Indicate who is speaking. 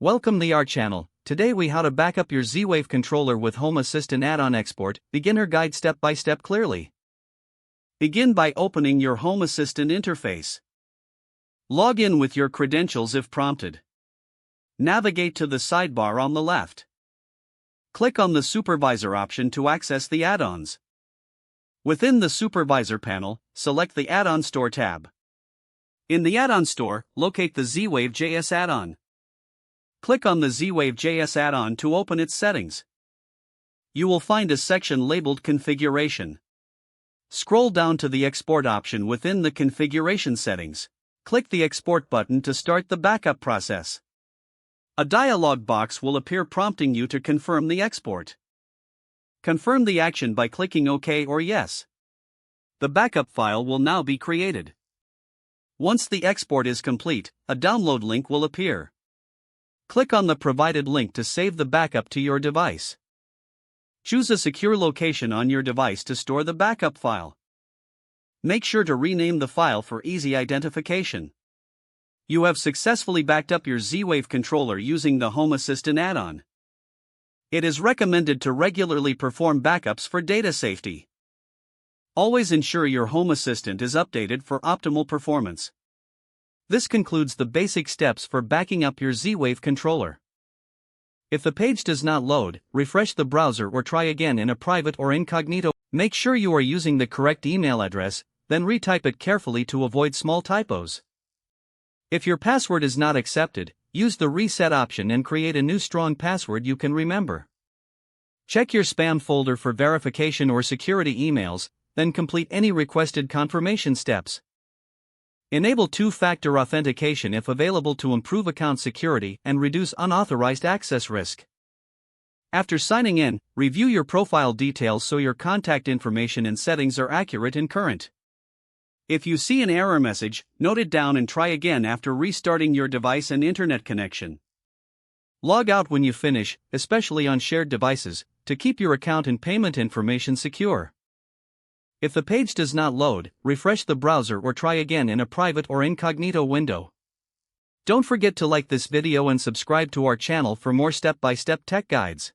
Speaker 1: Welcome to our channel. Today we how to back up your Z-Wave controller with Home Assistant add-on export, beginner guide step by step clearly. Begin by opening your Home Assistant interface. Log in with your credentials if prompted. Navigate to the sidebar on the left. Click on the Supervisor option to access the add-ons. Within the Supervisor panel, select the Add-on Store tab. In the Add-on Store, locate the Z-Wave JS add-on. Click on the Z-Wave JS add-on to open its settings. You will find a section labeled Configuration. Scroll down to the Export option within the Configuration settings. Click the Export button to start the backup process. A dialog box will appear prompting you to confirm the export. Confirm the action by clicking OK or Yes. The backup file will now be created. Once the export is complete, a download link will appear. Click on the provided link to save the backup to your device. Choose a secure location on your device to store the backup file. Make sure to rename the file for easy identification. You have successfully backed up your Z-Wave controller using the Home Assistant add-on. It is recommended to regularly perform backups for data safety. Always ensure your Home Assistant is updated for optimal performance. This concludes the basic steps for backing up your Z-Wave controller. If the page does not load, refresh the browser or try again in a private or incognito. Make sure you are using the correct email address, then retype it carefully to avoid small typos. If your password is not accepted, use the reset option and create a new strong password you can remember. Check your spam folder for verification or security emails, then complete any requested confirmation steps. Enable two-factor authentication if available to improve account security and reduce unauthorized access risk. After signing in, review your profile details so your contact information and settings are accurate and current. If you see an error message, note it down and try again after restarting your device and internet connection. Log out when you finish, especially on shared devices, to keep your account and payment information secure. If the page does not load, refresh the browser or try again in a private or incognito window. Don't forget to like this video and subscribe to our channel for more step-by-step tech guides.